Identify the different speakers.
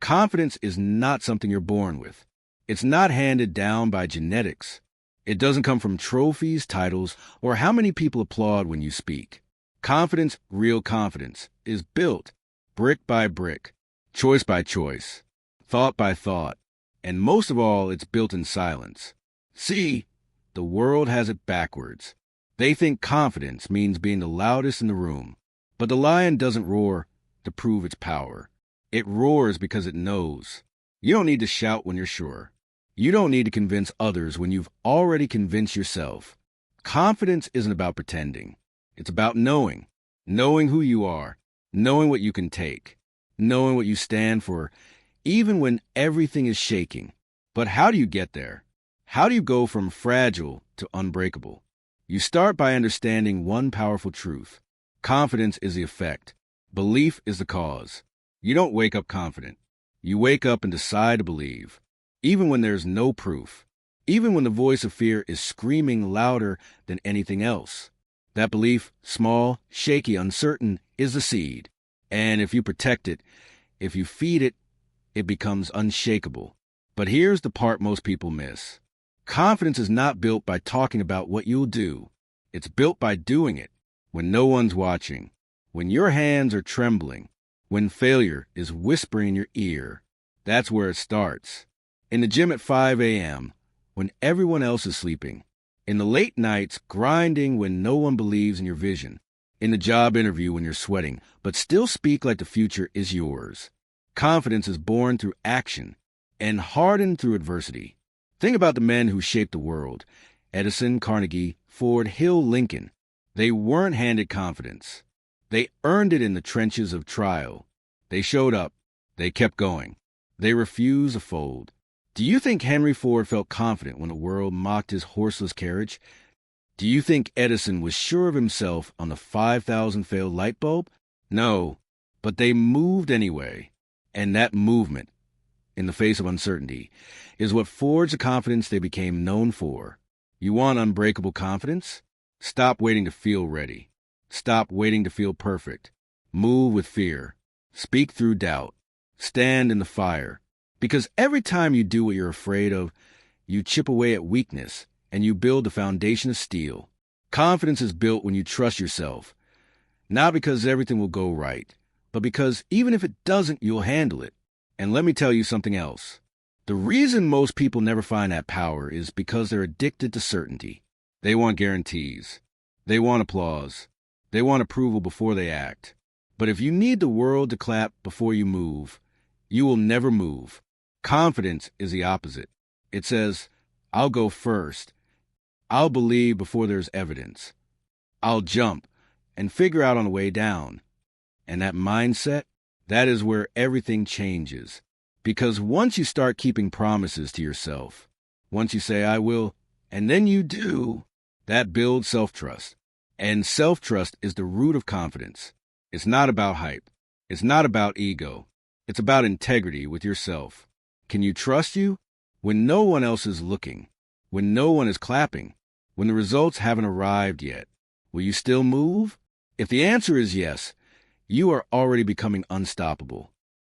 Speaker 1: Confidence is not something you're born with. It's not handed down by genetics. It doesn't come from trophies, titles, or how many people applaud when you speak. Confidence, real confidence, is built brick by brick, choice by choice, thought by thought, and most of all, it's built in silence. See, the world has it backwards. They think confidence means being the loudest in the room, but the lion doesn't roar to prove its power. It roars because it knows. You don't need to shout when you're sure. You don't need to convince others when you've already convinced yourself. Confidence isn't about pretending. It's about knowing. Knowing who you are. Knowing what you can take. Knowing what you stand for, even when everything is shaking. But how do you get there? How do you go from fragile to unbreakable? You start by understanding one powerful truth. Confidence is the effect. Belief is the cause. You don't wake up confident. You wake up and decide to believe. Even when there's no proof, even when the voice of fear is screaming louder than anything else. That belief, small, shaky, uncertain, is the seed. And if you protect it, if you feed it, it becomes unshakable. But here's the part most people miss. Confidence is not built by talking about what you'll do. It's built by doing it when no one's watching, when your hands are trembling, when failure is whispering in your ear. That's where it starts. In the gym at 5 a.m., when everyone else is sleeping. In the late nights, grinding when no one believes in your vision. In the job interview when you're sweating, but still speak like the future is yours. Confidence is born through action and hardened through adversity. Think about the men who shaped the world. Edison, Carnegie, Ford, Hill, Lincoln. They weren't handed confidence. They earned it in the trenches of trial. They showed up. They kept going. They refused to fold. Do you think Henry Ford felt confident when the world mocked his horseless carriage? Do you think Edison was sure of himself on the 5,000 failed light bulb? No, but they moved anyway. And that movement, in the face of uncertainty, is what forged the confidence they became known for. You want unbreakable confidence? Stop waiting to feel ready. Stop waiting to feel perfect. Move with fear. Speak through doubt. Stand in the fire. Because every time you do what you're afraid of, you chip away at weakness and you build a foundation of steel. Confidence is built when you trust yourself. Not because everything will go right, but because even if it doesn't, you'll handle it. And let me tell you something else. The reason most people never find that power is because they're addicted to certainty. They want guarantees. They want applause. They want approval before they act. But if you need the world to clap before you move, you will never move. Confidence is the opposite. It says, I'll go first. I'll believe before there's evidence. I'll jump and figure out on the way down. And that mindset, that is where everything changes. Because once you start keeping promises to yourself, once you say, I will, and then you do, that builds self-trust. And self-trust is the root of confidence. It's not about hype. It's not about ego. It's about integrity with yourself. Can you trust you? When no one else is looking, when no one is clapping, when the results haven't arrived yet, will you still move? If the answer is yes, you are already becoming unstoppable.